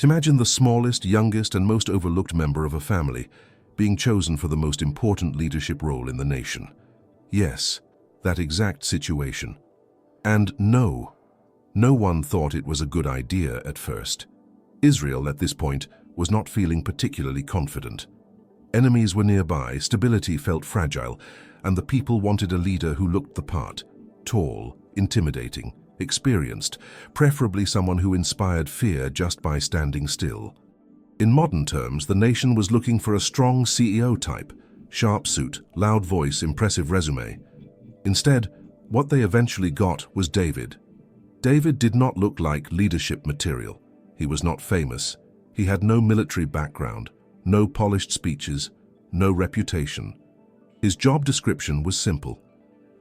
Imagine the smallest, youngest, and most overlooked member of a family being chosen for the most important leadership role in the nation. Yes, that exact situation. And no one thought it was a good idea at first. Israel, at this point, was not feeling particularly confident. Enemies were nearby, stability felt fragile, and the people wanted a leader who looked the part: tall, intimidating, experienced, preferably someone who inspired fear just by standing still. In modern terms, the nation was looking for a strong CEO type: sharp suit, loud voice, impressive resume. Instead, what they eventually got was David. David did not look like leadership material. He was not famous. He had no military background, no polished speeches, no reputation. His job description was simple: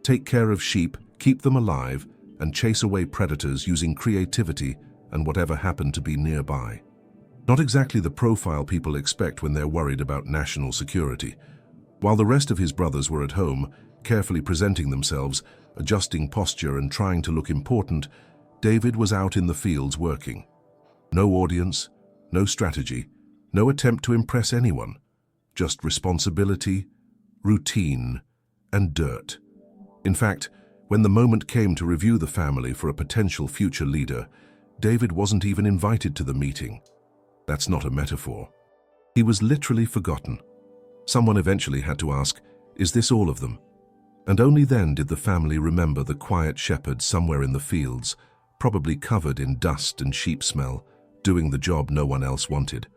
take care of sheep, keep them alive, and chase away predators using creativity and whatever happened to be nearby. Not exactly the profile people expect when they're worried about national security. While the rest of his brothers were at home, carefully presenting themselves, adjusting posture and trying to look important, David was out in the fields working. No audience, no strategy, no attempt to impress anyone. Just responsibility, routine, and dirt. In fact, when the moment came to review the family for a potential future leader, David wasn't even invited to the meeting. That's not a metaphor. He was literally forgotten. Someone eventually had to ask, "Is this all of them?" And only then did the family remember the quiet shepherd somewhere in the fields, probably covered in dust and sheep smell, doing the job no one else wanted.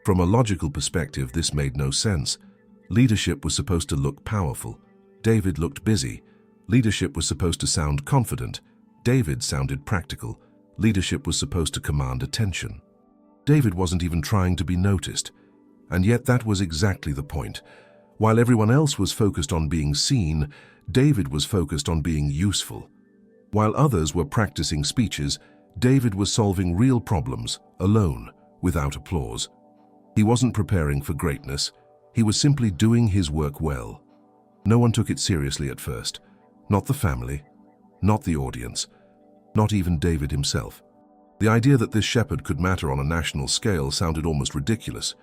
From a logical perspective, this made no sense. Leadership was supposed to look powerful. David looked busy. Leadership was supposed to sound confident. David sounded practical. Leadership was supposed to command attention. David wasn't even trying to be noticed. And yet that was exactly the point. While everyone else was focused on being seen, David was focused on being useful. While others were practicing speeches, David was solving real problems, alone, without applause. He wasn't preparing for greatness. He was simply doing his work well. No one took it seriously at first. Not the family, not the audience, not even David himself. The idea that this shepherd could matter on a national scale sounded almost ridiculous.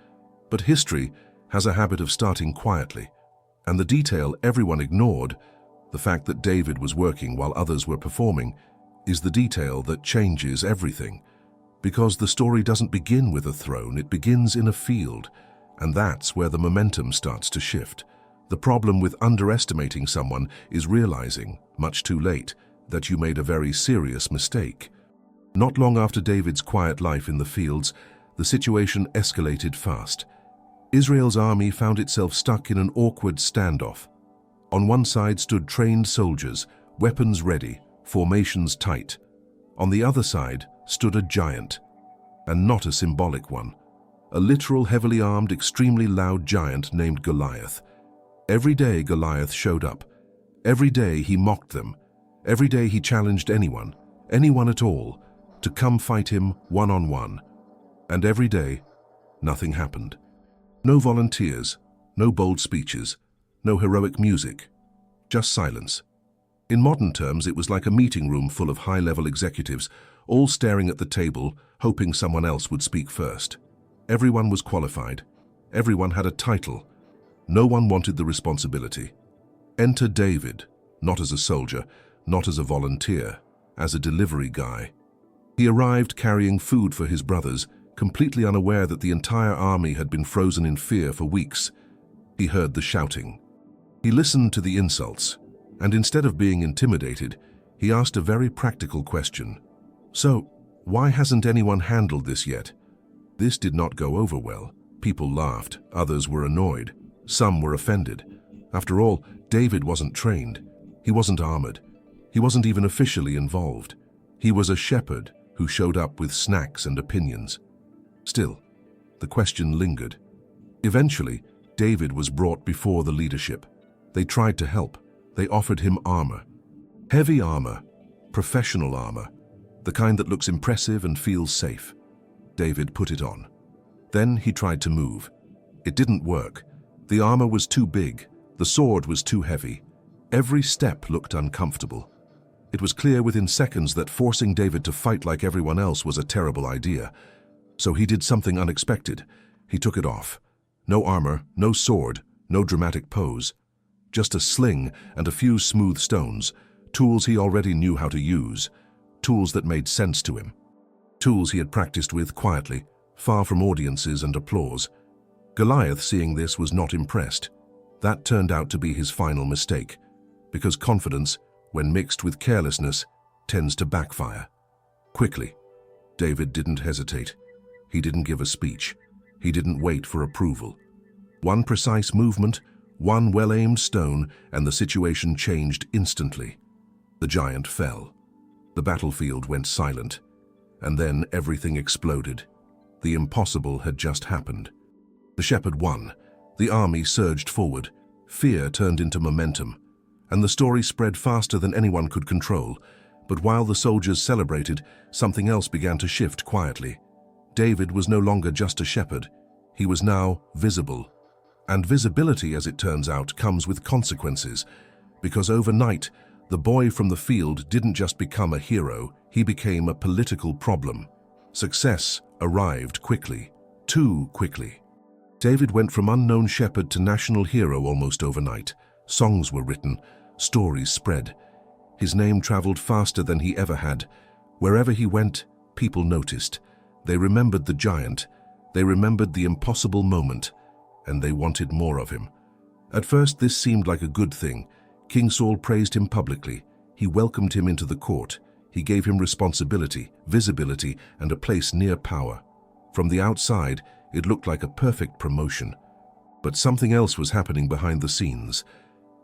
But history has a habit of starting quietly, and the detail everyone ignored, the fact that David was working while others were performing, is the detail that changes everything. Because the story doesn't begin with a throne, it begins in a field, and that's where the momentum starts to shift. The problem with underestimating someone is realizing, much too late, that you made a very serious mistake. Not long after David's quiet life in the fields, the situation escalated fast. Israel's army found itself stuck in an awkward standoff. On one side stood trained soldiers, weapons ready, formations tight. On the other side stood a giant, and not a symbolic one. A literal, heavily armed, extremely loud giant named Goliath. Every day Goliath showed up. Every day he mocked them. Every day he challenged anyone at all, to come fight him one-on-one. And every day, nothing happened. No volunteers, no bold speeches, no heroic music, just silence. In modern terms, it was like a meeting room full of high-level executives, all staring at the table, hoping someone else would speak first. Everyone was qualified. Everyone had a title. No one wanted the responsibility. Enter David, not as a soldier, not as a volunteer, as a delivery guy. He arrived carrying food for his brothers, completely unaware that the entire army had been frozen in fear for weeks. He heard the shouting. He listened to the insults, and instead of being intimidated, he asked a very practical question. "So, why hasn't anyone handled this yet?" This did not go over well. People laughed, others were annoyed, some were offended. After all, David wasn't trained. He wasn't armored. He wasn't even officially involved. He was a shepherd who showed up with snacks and opinions. Still, the question lingered. Eventually, David was brought before the leadership. They tried to help. They offered him armor. Heavy armor, professional armor, the kind that looks impressive and feels safe. David put it on. Then he tried to move. It didn't work. The armor was too big. The sword was too heavy. Every step looked uncomfortable. It was clear within seconds that forcing David to fight like everyone else was a terrible idea. So he did something unexpected. He took it off. No armor, no sword, no dramatic pose. Just a sling and a few smooth stones, tools he already knew how to use, tools that made sense to him. Tools he had practiced with quietly, far from audiences and applause. Goliath, seeing this, was not impressed. That turned out to be his final mistake, because confidence, when mixed with carelessness, tends to backfire. Quickly, David didn't hesitate. He didn't give a speech. He didn't wait for approval. One precise movement, one well-aimed stone, and the situation changed instantly. The giant fell. The battlefield went silent. And then everything exploded. The impossible had just happened. The shepherd won. The army surged forward. Fear turned into momentum. And the story spread faster than anyone could control. But while the soldiers celebrated, something else began to shift quietly. David was no longer just a shepherd. He was now visible. And visibility, as it turns out, comes with consequences. Because overnight, the boy from the field didn't just become a hero, he became a political problem. Success arrived quickly, too quickly. David went from unknown shepherd to national hero almost overnight. Songs were written, stories spread. His name traveled faster than he ever had. Wherever he went, people noticed. They remembered the giant. They remembered the impossible moment. And they wanted more of him. At first, this seemed like a good thing. King Saul praised him publicly. He welcomed him into the court. He gave him responsibility, visibility, and a place near power. From the outside, it looked like a perfect promotion. But something else was happening behind the scenes.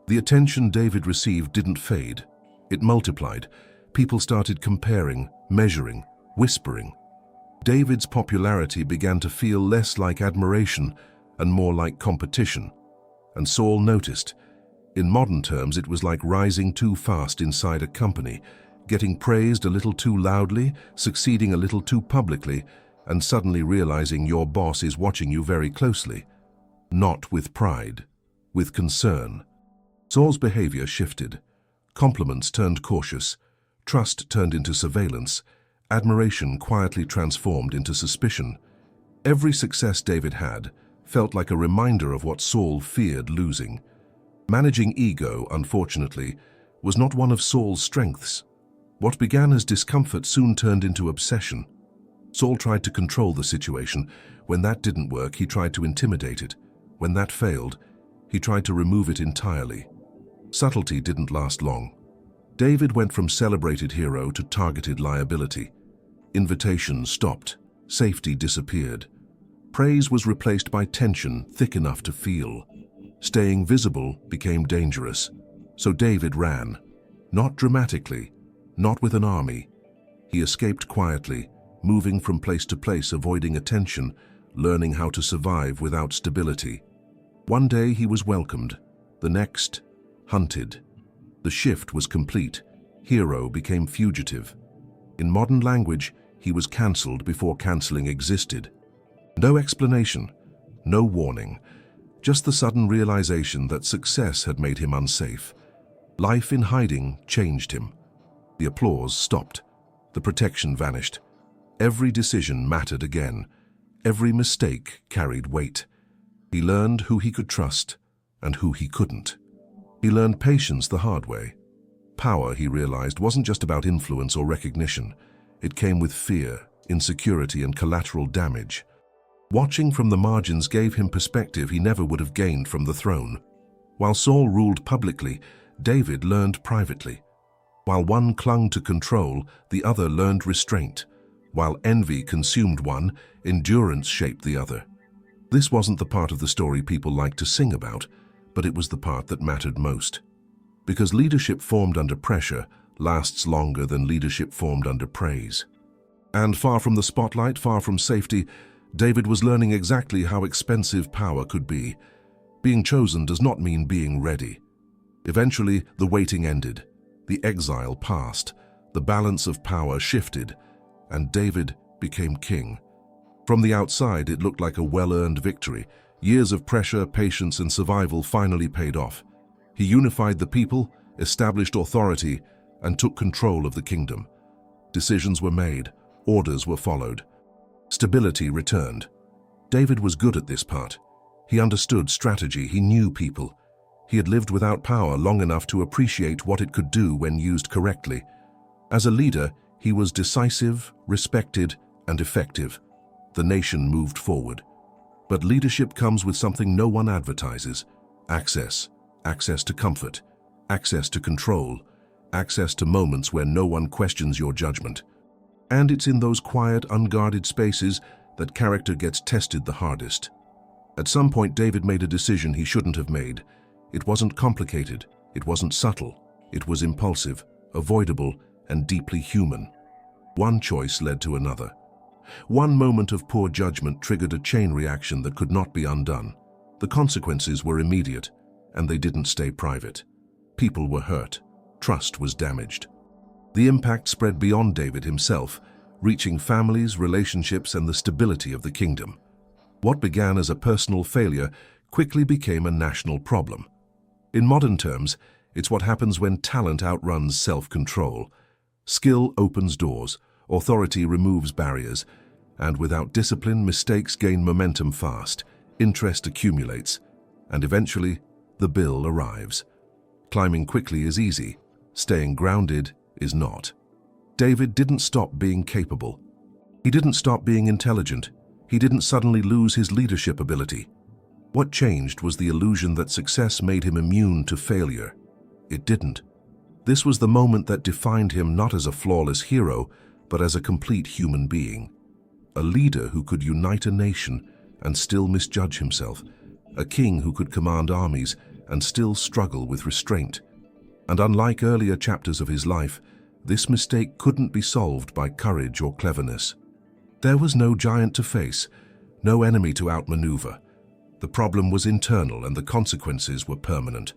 The attention David received didn't fade. It multiplied. People started comparing, measuring, whispering. David's popularity began to feel less like admiration and more like competition. And Saul noticed. In modern terms, it was like rising too fast inside a company, getting praised a little too loudly, succeeding a little too publicly, and suddenly realizing your boss is watching you very closely. Not with pride, with concern. Saul's behavior shifted. Compliments turned cautious. Trust turned into surveillance. Admiration quietly transformed into suspicion. Every success David had felt like a reminder of what Saul feared losing. Managing ego, unfortunately, was not one of Saul's strengths. What began as discomfort soon turned into obsession. Saul tried to control the situation. When that didn't work, he tried to intimidate it. When that failed, he tried to remove it entirely. Subtlety didn't last long. David went from celebrated hero to targeted liability. Invitations stopped. Safety disappeared. Praise was replaced by tension thick enough to feel. Staying visible became dangerous. So David ran. Not dramatically, not with an army. He escaped quietly, moving from place to place, avoiding attention, learning how to survive without stability. One day he was welcomed, the next, hunted. The shift was complete. Hero became fugitive. In modern language, he was cancelled before cancelling existed. No explanation, no warning, just the sudden realization that success had made him unsafe. Life in hiding changed him. The applause stopped. The protection vanished. Every decision mattered again. Every mistake carried weight. He learned who he could trust and who he couldn't. He learned patience the hard way. Power, he realized, wasn't just about influence or recognition. It came with fear, insecurity, and collateral damage. Watching from the margins gave him perspective he never would have gained from the throne. While Saul ruled publicly, David learned privately. While one clung to control, the other learned restraint. While envy consumed one, endurance shaped the other. This wasn't the part of the story people liked to sing about, but it was the part that mattered most. Because leadership formed under pressure lasts longer than leadership formed under praise. And far from the spotlight, far from safety, David was learning exactly how expensive power could be. Being chosen does not mean being ready. Eventually, the waiting ended. The exile passed. The balance of power shifted, and David became king. From the outside, it looked like a well-earned victory. Years of pressure, patience, and survival finally paid off. He unified the people, established authority, and took control of the kingdom. Decisions were made, orders were followed. Stability returned. David was good at this part. He understood strategy, he knew people. He had lived without power long enough to appreciate what it could do when used correctly. As a leader, he was decisive, respected, and effective. The nation moved forward. But leadership comes with something no one advertises: access. Access to comfort, access to control, access to moments where no one questions your judgment. And it's in those quiet, unguarded spaces that character gets tested the hardest. At some point, David made a decision he shouldn't have made. It wasn't complicated, it wasn't subtle, it was impulsive, avoidable, and deeply human. One choice led to another. One moment of poor judgment triggered a chain reaction that could not be undone. The consequences were immediate, and they didn't stay private. People were hurt. Trust was damaged. The impact spread beyond David himself, reaching families, relationships, and the stability of the kingdom. What began as a personal failure quickly became a national problem. In modern terms, it's what happens when talent outruns self-control. Skill opens doors, authority removes barriers, and without discipline, mistakes gain momentum fast, interest accumulates, and eventually, the bill arrives. Climbing quickly is easy, staying grounded is not. David didn't stop being capable. He didn't stop being intelligent. He didn't suddenly lose his leadership ability. What changed was the illusion that success made him immune to failure. It didn't. This was the moment that defined him not as a flawless hero, but as a complete human being. A leader who could unite a nation and still misjudge himself. A king who could command armies and still struggle with restraint. And unlike earlier chapters of his life, this mistake couldn't be solved by courage or cleverness. There was no giant to face, no enemy to outmaneuver. The problem was internal and the consequences were permanent.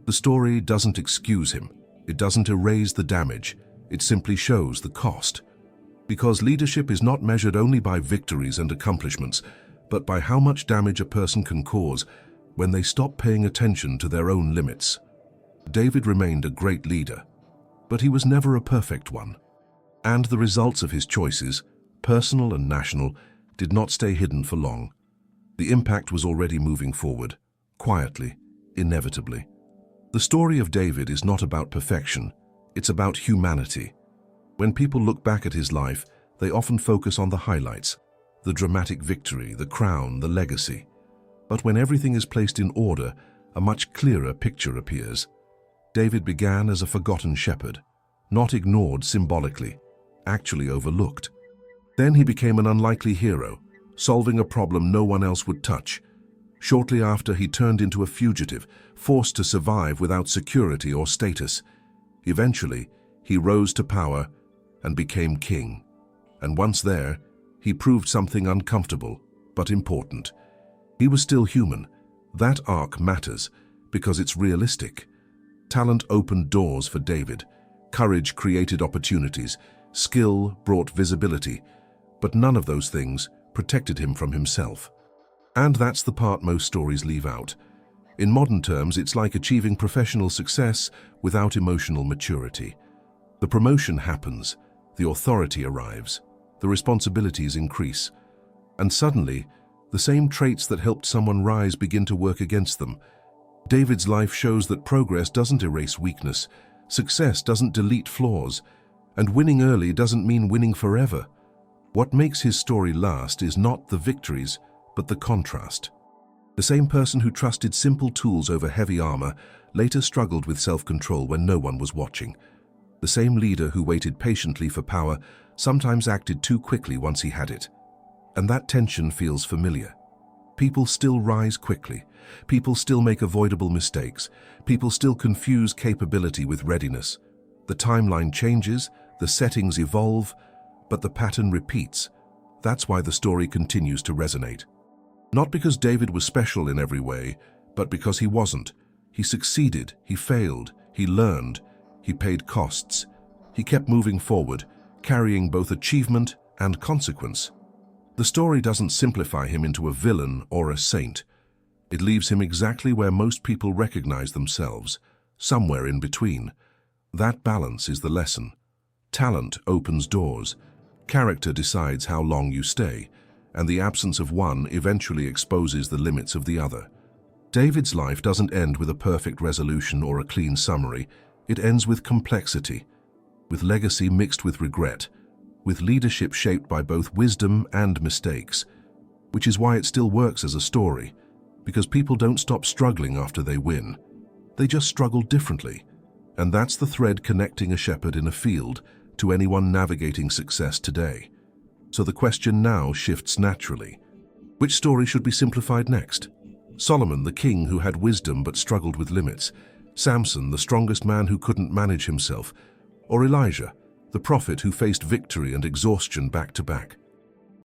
The story doesn't excuse him. It doesn't erase the damage. It simply shows the cost. Because leadership is not measured only by victories and accomplishments, but by how much damage a person can cause when they stop paying attention to their own limits. David remained a great leader, but he was never a perfect one. And the results of his choices, personal and national, did not stay hidden for long. The impact was already moving forward, quietly, inevitably. The story of David is not about perfection, it's about humanity. When people look back at his life, they often focus on the highlights, the dramatic victory, the crown, the legacy. But when everything is placed in order, a much clearer picture appears. David began as a forgotten shepherd, not ignored symbolically, actually overlooked. Then he became an unlikely hero, solving a problem no one else would touch. Shortly after, he turned into a fugitive, forced to survive without security or status. Eventually, he rose to power and became king. And once there, he proved something uncomfortable, but important. He was still human. That arc matters because it's realistic. Talent opened doors for David. Courage created opportunities. Skill brought visibility. But none of those things protected him from himself. And that's the part most stories leave out. In modern terms, it's like achieving professional success without emotional maturity. The promotion happens, the authority arrives, the responsibilities increase, and suddenly, the same traits that helped someone rise begin to work against them. David's life shows that progress doesn't erase weakness, success doesn't delete flaws, and winning early doesn't mean winning forever. What makes his story last is not the victories, but the contrast. The same person who trusted simple tools over heavy armor later struggled with self-control when no one was watching. The same leader who waited patiently for power sometimes acted too quickly once he had it. And that tension feels familiar. People still rise quickly. People still make avoidable mistakes. People still confuse capability with readiness. The timeline changes, the settings evolve, but the pattern repeats. That's why the story continues to resonate. Not because David was special in every way, but because he wasn't. He succeeded, he failed, he learned, he paid costs. He kept moving forward, carrying both achievement and consequence. The story doesn't simplify him into a villain or a saint. It leaves him exactly where most people recognize themselves, somewhere in between. That balance is the lesson. Talent opens doors. Character decides how long you stay, and the absence of one eventually exposes the limits of the other. David's life doesn't end with a perfect resolution or a clean summary. It ends with complexity, with legacy mixed with regret, with leadership shaped by both wisdom and mistakes, which is why it still works as a story, because people don't stop struggling after they win. They just struggle differently, and that's the thread connecting a shepherd in a field to anyone navigating success today. So the question now shifts naturally. Which story should be simplified next? Solomon, the king who had wisdom but struggled with limits, Samson, the strongest man who couldn't manage himself, or Elijah, the prophet who faced victory and exhaustion back to back?